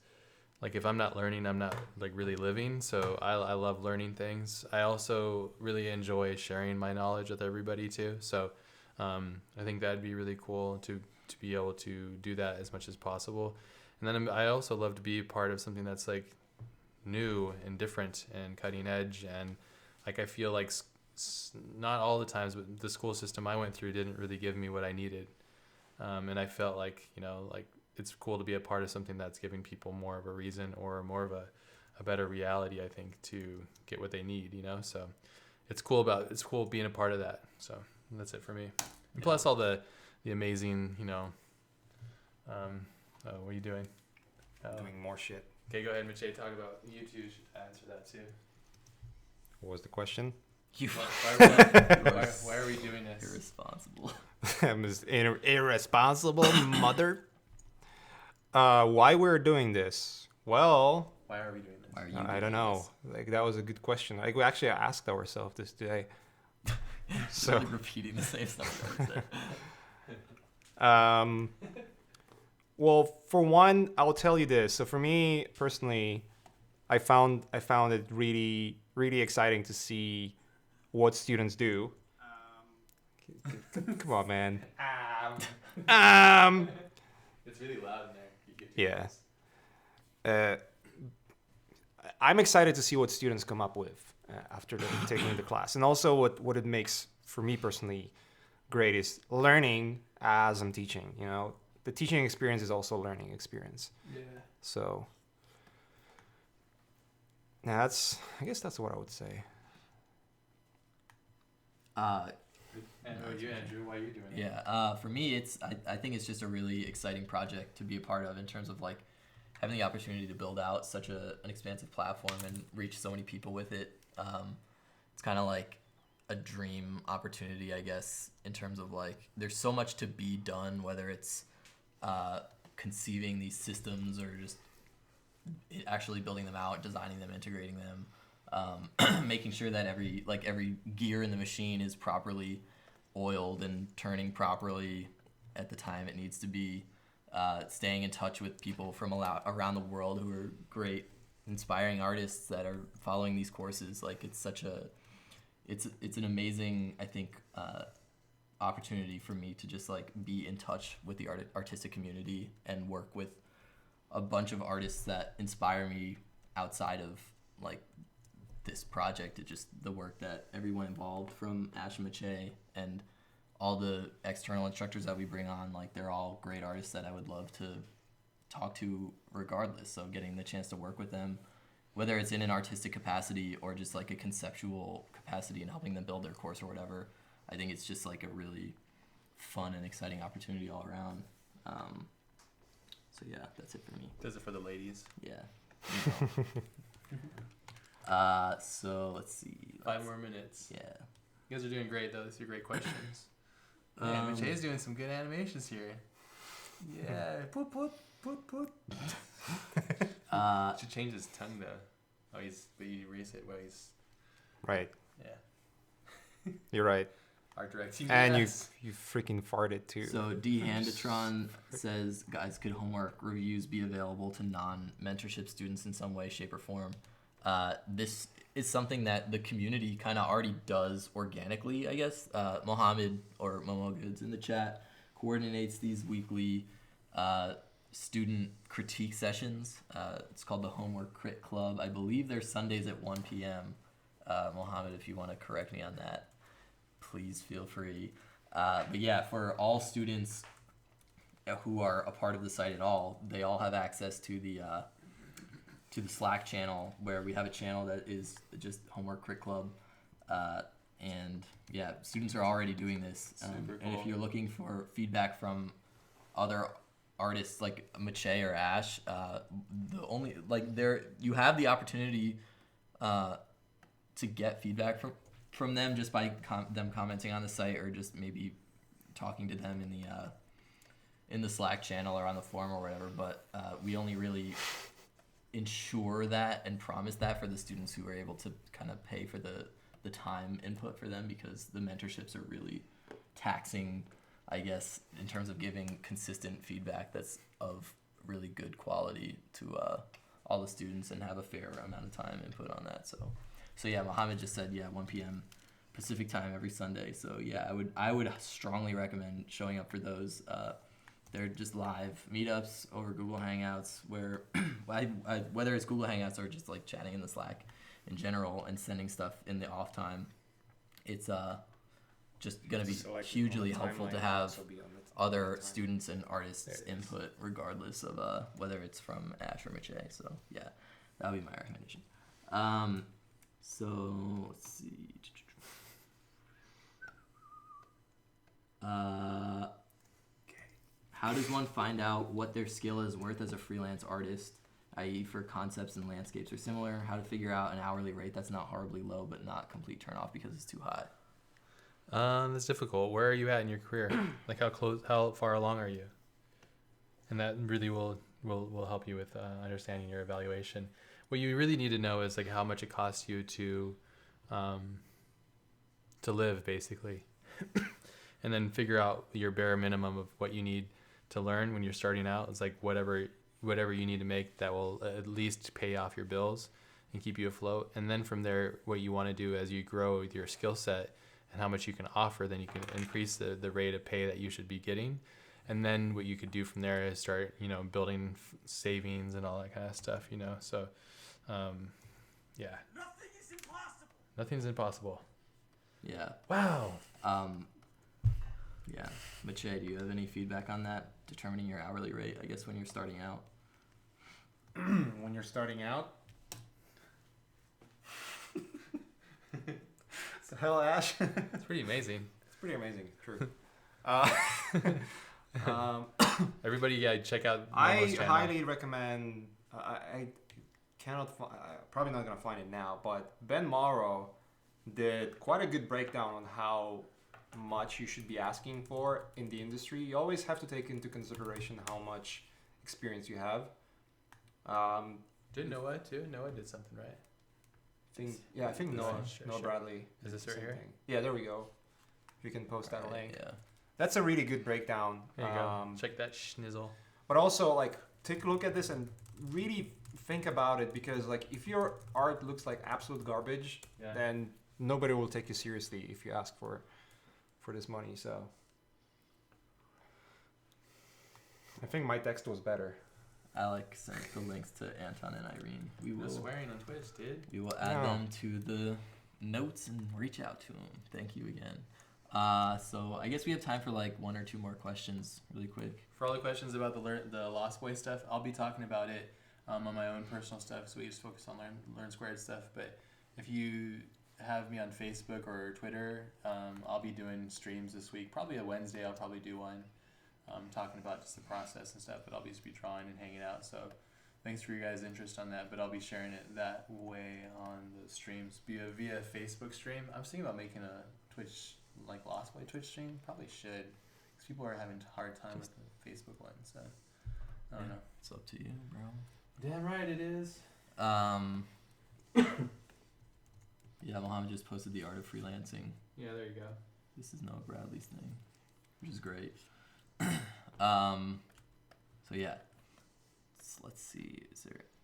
like if I'm not learning, I'm not like really living. So I love learning things. I also really enjoy sharing my knowledge with everybody too. So I think that'd be really cool to be able to do that as much as possible. And then I also love to be part of something that's like new and different and cutting edge. And like I feel like not all the times, but the school system I went through didn't really give me what I needed. And I felt like, you know, like it's cool to be a part of something that's giving people more of a reason or more of a better reality, I think, to get what they need, you know? So it's cool being a part of that. So that's it for me. And plus all the amazing, you know, what are you doing? Doing more shit. Okay, go ahead, Mache, talk about, you two should answer that too. What was the question? You Why are we doing this? irresponsible. I'm just irresponsible mother. Why we're doing this? Well, Why are we doing this? Why are you I doing don't know. this? Like that was a good question. Like we actually asked ourselves this today. So Really repeating the same stuff every day. Well, for one, I'll tell you this. So for me personally, I found it really exciting to see what students do. Come on, man. It's really loud in there. You get Yeah. I'm excited to see what students come up with after taking the class, and also what it makes for me personally great is learning as I'm teaching. You know, the teaching experience is also a learning experience. Yeah. So, I guess that's what I would say. And what about you, Andrew? Why are you doing it? Yeah, for me, I think it's just a really exciting project to be a part of in terms of like having the opportunity to build out such an expansive platform and reach so many people with it. It's kind of like a dream opportunity, I guess, in terms of like there's so much to be done, whether it's conceiving these systems or just actually building them out, designing them, integrating them, making sure that every gear in the machine is properly oiled and turning properly at the time it needs to be, staying in touch with people from around the world who are great, inspiring artists that are following these courses. Like it's an amazing, I think, opportunity for me to just like be in touch with the artistic community and work with a bunch of artists that inspire me outside of like this project. It's just the work that everyone involved, from Ash and Mache and all the external instructors that we bring on, like they're all great artists that I would love to talk to regardless. So getting the chance to work with them, whether it's in an artistic capacity or just like a conceptual capacity and helping them build their course or whatever, I think it's just like a really fun and exciting opportunity all around. So yeah, that's it for me. Does it for the ladies. Yeah. So let's see. 5 more minutes. Yeah. You guys are doing great, though. These are great questions. Yeah, Mache's doing some good animations here. Yeah. Poop, poop, poop, poop. Should change his tongue, though. But you erase it while he's... Right. Yeah. You're right. Art directing. And yes. you freaking farted too. So D Handatron says, guys, could homework reviews be available to non-mentorship students in some way, shape, or form? This is something that the community kind of already does organically, I guess. Mohammed, or Momo Goods in the chat, coordinates these weekly student critique sessions. It's called the Homework Crit Club. I believe they're Sundays at 1 p.m. Mohammed, if you want to correct me on that, please feel free. But yeah, for all students who are a part of the site at all, they all have access to the Slack channel, where we have a channel that is just Homework Crit Club. And yeah, students are already doing this. Super And if cool. you're looking for feedback from other artists like Mache or Ash, you have the opportunity to get feedback from them just by them commenting on the site, or just maybe talking to them in the Slack channel or on the forum or whatever. But we only really ensure that and promise that for the students who are able to kind of pay for the time input for them, because the mentorships are really taxing, I guess, in terms of giving consistent feedback that's of really good quality to all the students and have a fair amount of time input on that. So yeah, Mohammed just said 1 p.m. Pacific time every Sunday. So yeah, I would strongly recommend showing up for those. They're just live meetups over Google Hangouts where whether it's Google Hangouts or just like chatting in the Slack in general and sending stuff in the off time, it's just going to be So, like, hugely on the helpful to timeline, have also be on the other time. students and artists There it is. input regardless of whether it's from Ash or Mache. So yeah, that would be my recommendation. So let's see. How does one find out what their skill is worth as a freelance artist, i.e. for concepts and landscapes are similar? How to figure out an hourly rate that's not horribly low but not complete turnoff because it's too high? That's difficult. Where are you at in your career? Like how far along are you? And that really will help you with understanding your evaluation. What you really need to know is like how much it costs you to live, basically, and then figure out your bare minimum of what you need to learn when you're starting out. It's like whatever you need to make that will at least pay off your bills and keep you afloat. And then from there, what you want to do as you grow with your skill set and how much you can offer, then you can increase the rate of pay that you should be getting. And then what you could do from there is start, building savings and all that kind of stuff, So, yeah. Nothing's impossible. Yeah. Wow. Yeah. Mache, do you have any feedback on that? Determining your hourly rate, I guess, when you're starting out? When you're starting out. The hell, Ash? It's pretty amazing. It's pretty amazing. True. Everybody, check out I Momo's channel. highly recommend. I cannot. Probably not gonna find it now, but Ben Morrow did quite a good breakdown on how much you should be asking for in the industry. You always have to take into consideration how much experience you have. Did Noah too? Noah did something, right? I think Noah Sure. Bradley. Is this did right here? something. Yeah, there we go. You can post that link. Yeah. That's a really good breakdown. There you go. Check that schnizzle. But also, like, take a look at this and really think about it, because, like, if your art looks like absolute garbage, Yeah. then nobody will take you seriously if you ask for this money. So I think my text was better. Alex sent the links to Anton and Irene. We No will swearing on Twitch, dude. add No. them to the notes and reach out to them. Thank you again. So I guess we have time for like one or two more questions really quick. For all the questions about the Lost Boy stuff, I'll be talking about it on my own personal stuff. So we just focus on Learn Squared stuff. But if you have me on Facebook or Twitter, I'll be doing streams this week. Probably a Wednesday. I'll probably do one, talking about just the process and stuff. But I'll just be drawing and hanging out. So thanks for your guys' interest on that. But I'll be sharing it that way on the streams via Facebook stream. I'm thinking about making a Twitch, like Lost Boy Twitch stream. Probably should, because people are having a hard time with the Facebook one. So I don't know. It's up to you, bro. Damn right it is. Yeah, Mohammed just posted the art of freelancing. Yeah, there you go. This is Noah Bradley's thing, which is great. So yeah, let's see.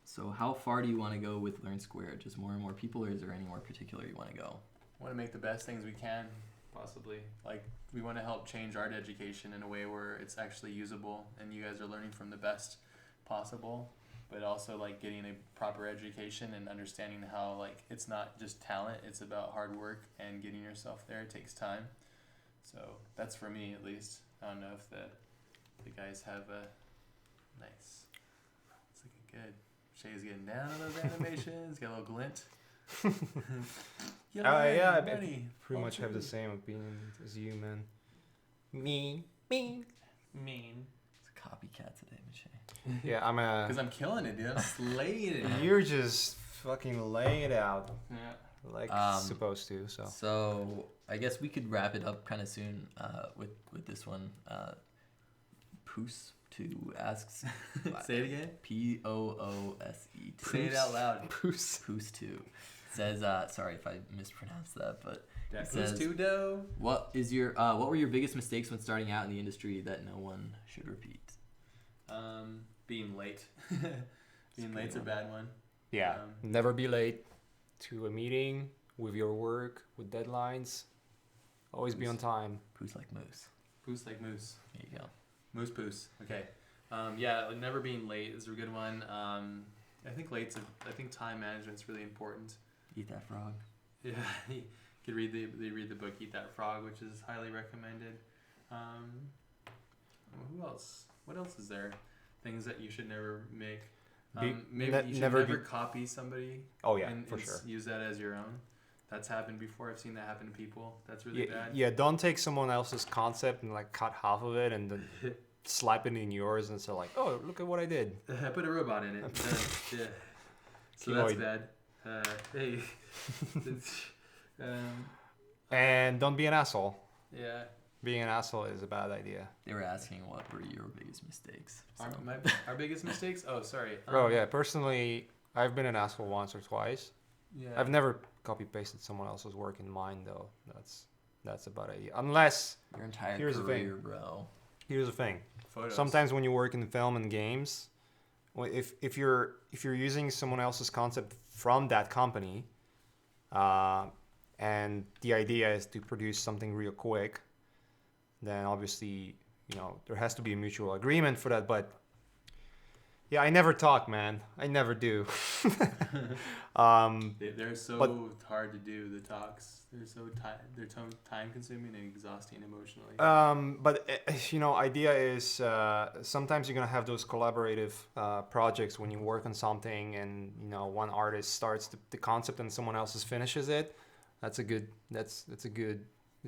So how far do you want to go with Learn Squared? Just more and more people, or is there any more particular you want to go? Want to make the best things we can, possibly. Like, we want to help change art education in a way where it's actually usable, and you guys are learning from the best possible, but also like getting a proper education and understanding how like it's not just talent, it's about hard work and getting yourself there. It takes time. So that's for me, at least. I don't know if the guys have a nice. It's looking good. Shay's getting down on those animations. Got a little glint. Yeah, I Oh, pretty much have the same opinion as you, man. Me. Mean. It's Copycat today, Michelle. Yeah, I'm a. Because I'm killing it, dude. I'm slaying it. You're just fucking laying it out Yeah. like supposed to. So So I guess we could wrap it up kind of soon with this one. Poos2 asks. Say it again. Poose. Say it out loud. Poos2 says. Sorry if I mispronounced that, but Yeah, it says, who's too dough? what were your biggest mistakes when starting out in the industry that no one should repeat? Being late. Being good late's a one. bad one. yeah, Um, never be late to a meeting with your work with deadlines. Always be on time. Poos like moose. Poos like moose. There you go. Moose poos. Okay. Yeah, like never being late is a good one. I think I think time management's really important. Eat that frog. Yeah, you could read the book Eat That Frog, which is highly recommended. Who else? What else is there? Things that you should never make. Maybe you should never copy somebody. Oh yeah, and for sure. Use that as your own. That's happened before. I've seen that happen to people. That's really bad. Yeah, don't take someone else's concept and like cut half of it and then slap it in yours and say like, oh, look at what I did. I put a robot in it. Yeah. So that's Keloid. bad. Hey. And don't be an asshole. Yeah. Being an asshole is a bad idea. They were asking what were your biggest mistakes. So. Our biggest mistakes? Oh, sorry. Oh yeah, personally, I've been an asshole once or twice. Yeah. I've never copy pasted someone else's work in mine though. That's a bad idea. Unless Your entire Here's the thing. career, bro. here's the thing. Photos. Sometimes when you work in film and games, if you're using someone else's concept from that company, and the idea is to produce something real quick, then obviously there has to be a mutual agreement for that. But yeah, I never talk, man. I never do. They're so but- hard to do. The talks. They're time consuming and exhausting emotionally. But idea is sometimes you're gonna have those collaborative projects when you work on something, and one artist starts the concept and someone else finishes it. That's a good.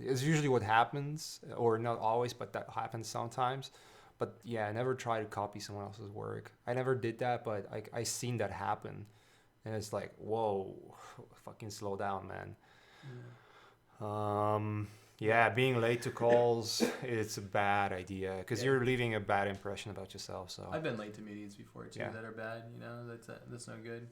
It's usually what happens, or not always, but that happens sometimes. But yeah, never try to copy someone else's work. I never did that, but I seen that happen, and it's like, whoa, fucking slow down, man. Yeah, being late to calls, it's a bad idea because you're leaving a bad impression about yourself. So I've been late to meetings before too that are bad. That's no good.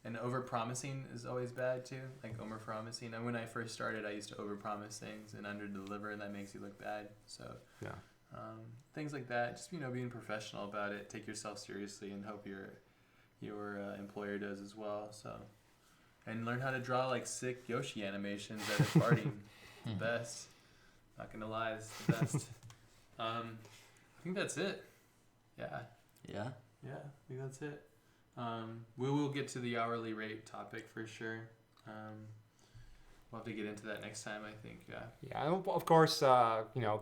And over promising is always bad too. Like over promising. And when I first started, I used to over promise things and under deliver, and that makes you look bad. So yeah. Things like that. Just being professional about it. Take yourself seriously, and hope your employer does as well. So, and learn how to draw like sick Yoshi animations at a party. The best. Not gonna lie, it's the best. I think that's it. Yeah. Yeah. Yeah, I think that's it. We will get to the hourly rate topic for sure. We'll have to get into that next time, I think. Yeah. Yeah, and of course,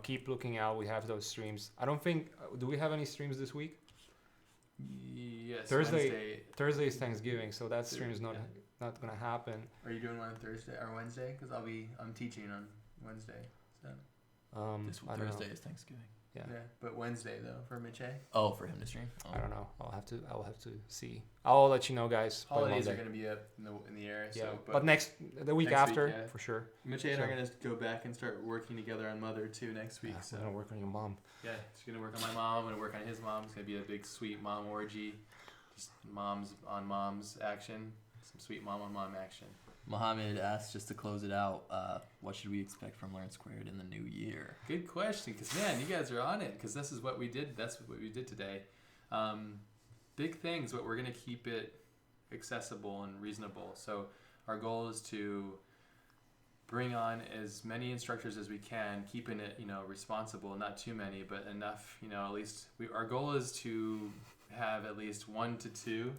keep looking out. We have those streams. I don't think. Do we have any streams this week? Yes. Thursday. Wednesday. Thursday is Thanksgiving, so that stream is not Yeah. not gonna happen. Are you doing one on Thursday or Wednesday? Because I'm teaching on Wednesday. So This I don't Thursday know. is Thanksgiving. Yeah. But Wednesday though for Miche. Oh, for him to stream. Oh. I don't know. I'll have to see. I'll let you know, guys. by Holidays are Monday. going to be up in the air. Yeah, So, but but the week next week, after, yeah. for sure. Miche and so- are going to go back and start working together on Mother too next week. Yeah, So I'm gonna work on your mom. yeah, she's going to work on my mom. I'm going to work on his mom. It's going to be a big sweet mom orgy. Just moms on moms action. Some sweet mom on mom action. Mohammed asked, just to close it out, what should we expect from Learn Squared in the new year? Good question, because man, you guys are on it. Because this is what we did. That's what we did today. Big things, but we're gonna keep it accessible and reasonable. So our goal is to bring on as many instructors as we can, keeping it responsible. Not too many, but enough. At least our goal is to have at least 1 to 2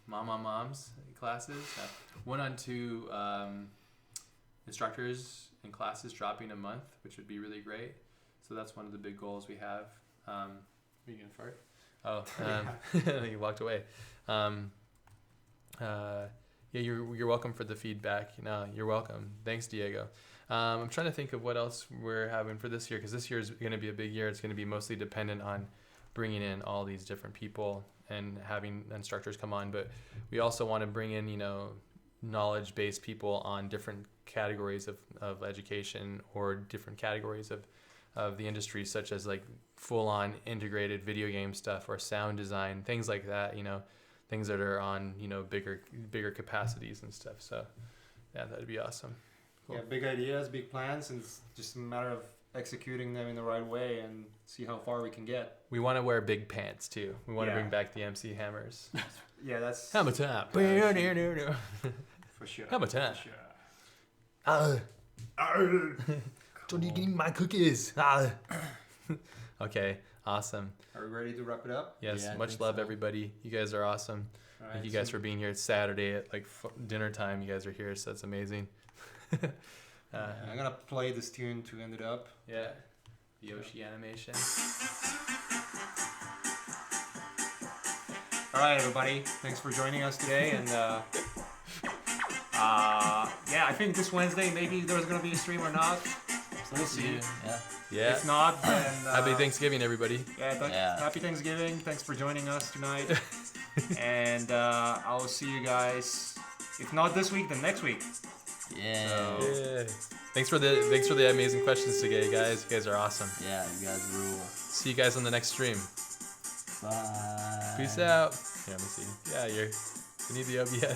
moms classes. 1 on 2 instructors and classes dropping a month, which would be really great. So that's one of the big goals we have. Are you gonna fart? Oh, you walked away. Yeah, you're welcome for the feedback. No, you're welcome. Thanks, Diego. I'm trying to think of what else we're having for this year, because this year is going to be a big year. It's going to be mostly dependent on bringing in all these different people and having instructors come on, but we also want to bring in, you know, knowledge-based people on different categories of education or different categories of the industry, such as like full-on integrated video game stuff or sound design, things like that, you know, things that are on, you know, bigger capacities and stuff. So yeah, that'd be awesome. Cool. Yeah, big ideas, big plans, and it's just a matter of executing them in the right way and see how far we can get. We want to wear big pants too. We want to Yeah. bring back the MC hammers. Yeah, that's Hammer time. for sure. Hammer time. For sure. Don't you give me my cookies? Okay, awesome. Are we ready to wrap it up? Yes, Yeah, I much think love, so. everybody. You guys are awesome. All Thank right, you guys so- for being here. It's Saturday at like dinner time. You guys are here, so that's amazing. I'm gonna play this tune to end it up. Yeah, Yoshi animation. All right, everybody. Thanks for joining us today, and yeah, I think this Wednesday maybe there's gonna be a stream or not. We'll see. Yeah. Yeah. If not, then Happy Thanksgiving, everybody. Yeah, happy Thanksgiving. Thanks for joining us tonight. And I'll see you guys. If not this week, then next week. Yeah. So- Yeah. Thanks for the amazing questions today, guys. You guys are awesome. Yeah, you guys rule. See you guys on the next stream. Bye. Peace out. Yeah, let me see. Yeah, you need the OBS.